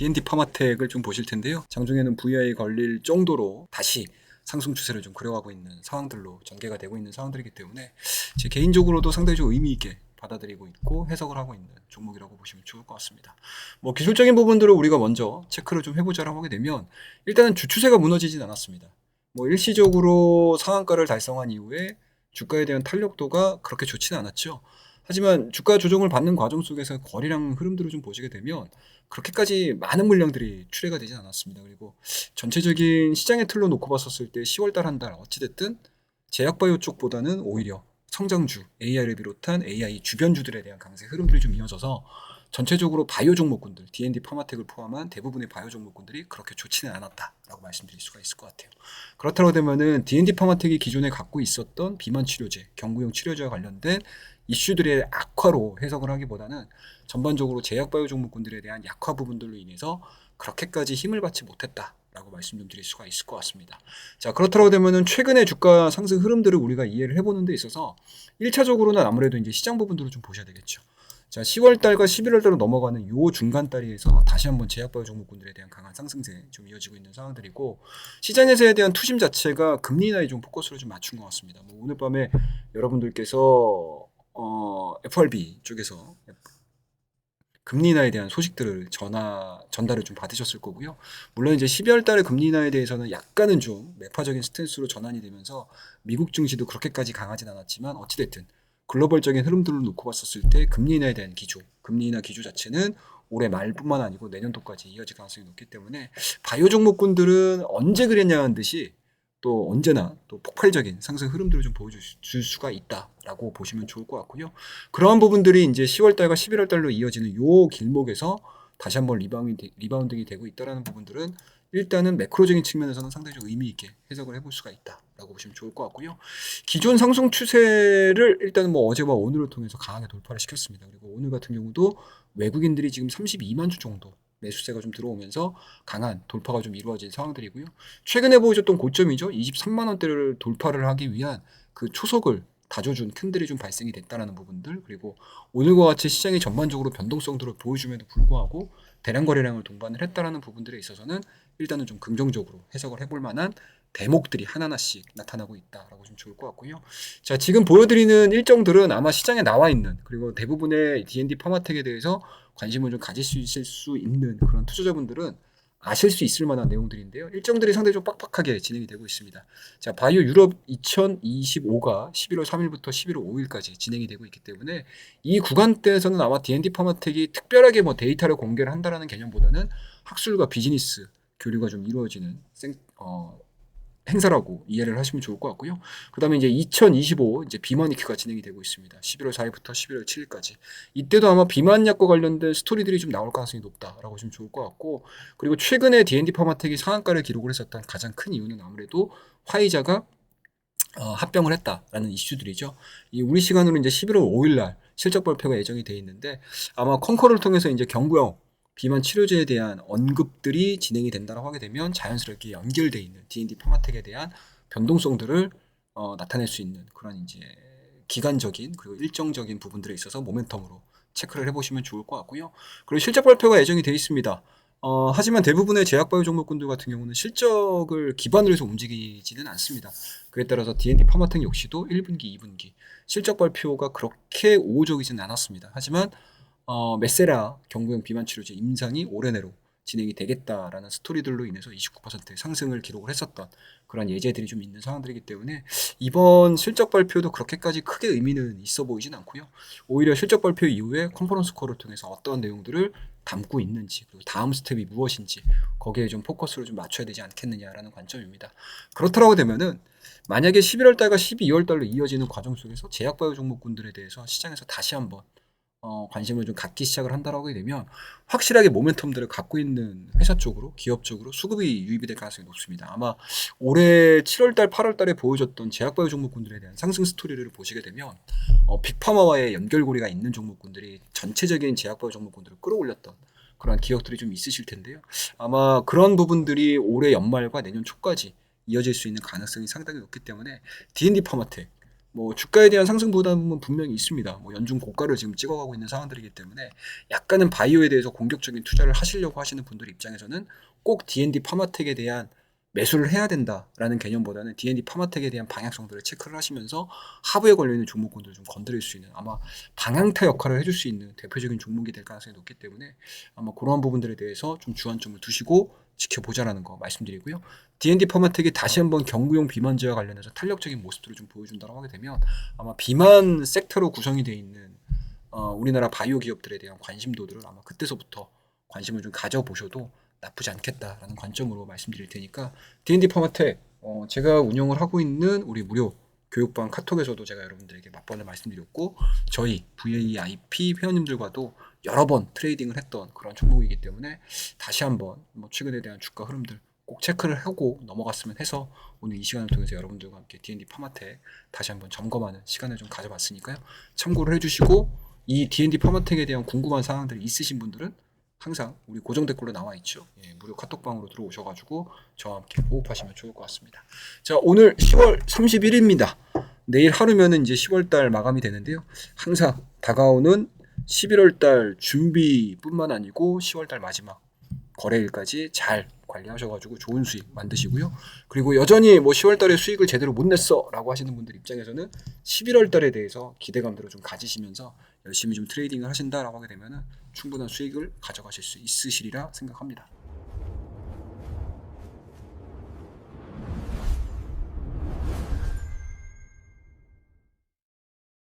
D&D 파마텍을 좀 보실 텐데요. 장중에는 VI 걸릴 정도로 다시 상승 추세를 좀 그려가고 있는 상황들로 전개가 되고 있는 상황들이기 때문에 제 개인적으로도 상당히 좀 의미 있게 받아들이고 있고 해석을 하고 있는 종목이라고 보시면 좋을 것 같습니다. 뭐 기술적인 부분들을 우리가 먼저 체크를 좀 해보자라고 하게 되면 일단은 주추세가 무너지진 않았습니다. 뭐 일시적으로 상한가를 달성한 이후에 주가에 대한 탄력도가 그렇게 좋지는 않았죠. 하지만 주가 조정을 받는 과정 속에서 거래량 흐름들을 좀 보시게 되면 그렇게까지 많은 물량들이 출회가 되진 않았습니다. 그리고 전체적인 시장의 틀로 놓고 봤었을 때 10월달 한 달 어찌됐든 제약바이오 쪽보다는 오히려 성장주, AI를 비롯한 AI 주변주들에 대한 강세 흐름들이 좀 이어져서 전체적으로 바이오 종목군들, D&D 파마텍을 포함한 대부분의 바이오 종목군들이 그렇게 좋지는 않았다라고 말씀드릴 수가 있을 것 같아요. 그렇다고 되면은 D&D 파마텍이 기존에 갖고 있었던 비만 치료제, 경구용 치료제와 관련된 이슈들의 악화로 해석을 하기보다는 전반적으로 제약바이오 종목군들에 대한 약화 부분들로 인해서 그렇게까지 힘을 받지 못했다라고 말씀 좀 드릴 수가 있을 것 같습니다. 자, 그렇다고 되면은 최근의 주가 상승 흐름들을 우리가 이해를 해보는 데 있어서 1차적으로는 아무래도 이제 시장 부분들을 좀 보셔야 되겠죠. 자, 10월 달과 11월 달로 넘어가는 요 중간 달에서 다시 한번 제약바이오 종목군들에 대한 강한 상승세 좀 이어지고 있는 상황들이고 시장에서에 대한 투심 자체가 금리 인하에 좀 포커스를 좀 맞춘 것 같습니다. 뭐 오늘 밤에 여러분들께서 FRB 쪽에서 금리 인하에 대한 소식들을 전달을 좀 받으셨을 거고요. 물론 이제 12월 달에 금리 인하에 대해서는 약간은 좀 매파적인 스탠스로 전환이 되면서 미국 증시도 그렇게까지 강하진 않았지만 어찌됐든 글로벌적인 흐름들을 놓고 봤었을 때 금리 인하에 대한 기조, 금리 인하 기조 자체는 올해 말뿐만 아니고 내년도까지 이어질 가능성이 높기 때문에 바이오 종목군들은 언제 그랬냐는 듯이 또 언제나 또 폭발적인 상승 흐름들을 좀 보여줄 수가 있다라고 보시면 좋을 것 같고요. 그러한 부분들이 이제 10월 달과 11월 달로 이어지는 요 길목에서 다시 한번 리바운딩이 되고 있다라는 부분들은 일단은 매크로적인 측면에서는 상당히 좀 의미 있게 해석을 해볼 수가 있다라고 보시면 좋을 것 같고요. 기존 상승 추세를 일단은 뭐 어제와 오늘을 통해서 강하게 돌파를 시켰습니다. 그리고 오늘 같은 경우도 외국인들이 지금 32만 주 정도 매수세가 좀 들어오면서 강한 돌파가 좀 이루어진 상황들이고요. 최근에 보여줬던 고점이죠. 23만 원대를 돌파를 하기 위한 그 초석을 다져준 캔들이 좀 발생이 됐다는 부분들, 그리고 오늘과 같이 시장이 전반적으로 변동성들을 보여줌에도 불구하고 대량 거래량을 동반을 했다는 부분들에 있어서는 일단은 좀 긍정적으로 해석을 해볼 만한 대목들이 하나하나씩 나타나고 있다라고 좀 좋을 것 같고요. 자, 지금 보여드리는 일정들은 아마 시장에 나와 있는, 그리고 대부분의 D&D 파마텍에 대해서 관심을 좀 가질 수 있을 수 있는 그런 투자자분들은 아실 수 있을 만한 내용들인데요. 일정들이 상당히 좀 빡빡하게 진행이 되고 있습니다. 자, 바이오 유럽 2025가 11월 3일부터 11월 5일까지 진행이 되고 있기 때문에 이 구간대에서는 아마 D&D 파마텍이 특별하게 뭐 데이터를 공개를 한다라는 개념보다는 학술과 비즈니스 교류가 좀 이루어지는 행사라고 이해를 하시면 좋을 것 같고요. 그다음에 이제 2025 이제 비만 위크가 진행이 되고 있습니다. 11월 4일부터 11월 7일까지. 이때도 아마 비만약과 관련된 스토리들이 좀 나올 가능성이 높다라고 보시면 좋을 것 같고, 그리고 최근에 D&D 파마텍이 상한가를 기록을 했었던 가장 큰 이유는 아무래도 화이자가 합병을 했다라는 이슈들이죠. 이 우리 시간으로 이제 11월 5일 날 실적 발표가 예정이 돼 있는데 아마 컨커를 통해서 이제 경구용 비만 치료제에 대한 언급들이 진행이 된다고 하게 되면 자연스럽게 연결돼 있는 D&D 파마텍에 대한 변동성들을 나타낼 수 있는 그런 이제 기간적인 그리고 일정적인 부분들에 있어서 모멘텀으로 체크를 해보시면 좋을 것 같고요. 그리고 실적 발표가 예정이 돼 있습니다. 하지만 대부분의 제약바이오 종목군들 같은 경우는 실적을 기반으로 해서 움직이지는 않습니다. 그에 따라서 D&D 파마텍 역시도 1분기, 2분기 실적 발표가 그렇게 우호적이지는 않았습니다. 하지만 메세라 경구용 비만 치료제 임상이 올해 내로 진행이 되겠다라는 스토리들로 인해서 29% 상승을 기록을 했었던 그런 예제들이 좀 있는 상황들이기 때문에 이번 실적 발표도 그렇게까지 크게 의미는 있어 보이진 않고요. 오히려 실적 발표 이후에 컨퍼런스 콜을 통해서 어떤 내용들을 담고 있는지, 그리고 다음 스텝이 무엇인지 거기에 좀 포커스를 좀 맞춰야 되지 않겠느냐라는 관점입니다. 그렇다고 되면은 만약에 11월 달과 12월 달로 이어지는 과정 속에서 제약바이오 종목군들에 대해서 시장에서 다시 한번 관심을 좀 갖기 시작을 한다라고 하게 되면 확실하게 모멘텀들을 갖고 있는 회사 쪽으로, 기업 쪽으로 수급이 유입이 될 가능성이 높습니다. 아마 올해 7월달, 8월달에 보여줬던 제약바이오 종목군들에 대한 상승 스토리를 보시게 되면 빅파마와의 연결고리가 있는 종목군들이 전체적인 제약바이오 종목군들을 끌어올렸던 그런 기억들이 좀 있으실 텐데요. 아마 그런 부분들이 올해 연말과 내년 초까지 이어질 수 있는 가능성이 상당히 높기 때문에 D&D 파마텍 뭐 주가에 대한 상승 부담은 분명히 있습니다. 뭐 연중 고가를 지금 찍어가고 있는 상황들이기 때문에 약간은 바이오에 대해서 공격적인 투자를 하시려고 하시는 분들 입장에서는 꼭 D&D 파마텍에 대한 매수를 해야 된다라는 개념보다는 D&D 파마텍에 대한 방향성들을 체크를 하시면서 하부에 걸려있는 종목군들을 좀 건드릴 수 있는 아마 방향타 역할을 해줄 수 있는 대표적인 종목이 될 가능성이 높기 때문에 아마 그러한 부분들에 대해서 좀 주안점을 두시고 지켜보자라는 거 말씀드리고요. D&D 파마텍이 다시 한번 경구용 비만제와 관련해서 탄력적인 모습들을 좀 보여준다고 하게 되면 아마 비만 섹터로 구성이 되어 있는 우리나라 바이오 기업들에 대한 관심도들을 아마 그때서부터 관심을 좀 가져보셔도 나쁘지 않겠다라는 관점으로 말씀드릴 테니까 D&D 파마텍 제가 운영을 하고 있는 우리 무료 교육방 카톡에서도 제가 여러분들에게 몇 번을 말씀드렸고 저희 VAIP 회원님들과도 여러 번 트레이딩을 했던 그런 종목이기 때문에 다시 한번 뭐 최근에 대한 주가 흐름들 꼭 체크를 하고 넘어갔으면 해서 오늘 이 시간을 통해서 여러분들과 함께 D&D 파마텍 다시 한번 점검하는 시간을 좀 가져봤으니까요. 참고를 해주시고 이 D&D 파마텍에 대한 궁금한 사항들이 있으신 분들은 항상 우리 고정 댓글로 나와 있죠. 예, 무료 카톡방으로 들어오셔가지고 저와 함께 호흡하시면 좋을 것 같습니다. 자, 오늘 10월 31일입니다. 내일 하루면은 이제 10월달 마감이 되는데요. 항상 다가오는 11월달 준비뿐만 아니고 10월달 마지막 거래일까지 잘 관리하셔가지고 좋은 수익 만드시고요. 그리고 여전히 뭐 10월달에 수익을 제대로 못 냈어라고 하시는 분들 입장에서는 11월달에 대해서 기대감들을 좀 가지시면서 열심히 좀 트레이딩을 하신다라고 하게 되면은 충분한 수익을 가져가실 수 있으시리라 생각합니다.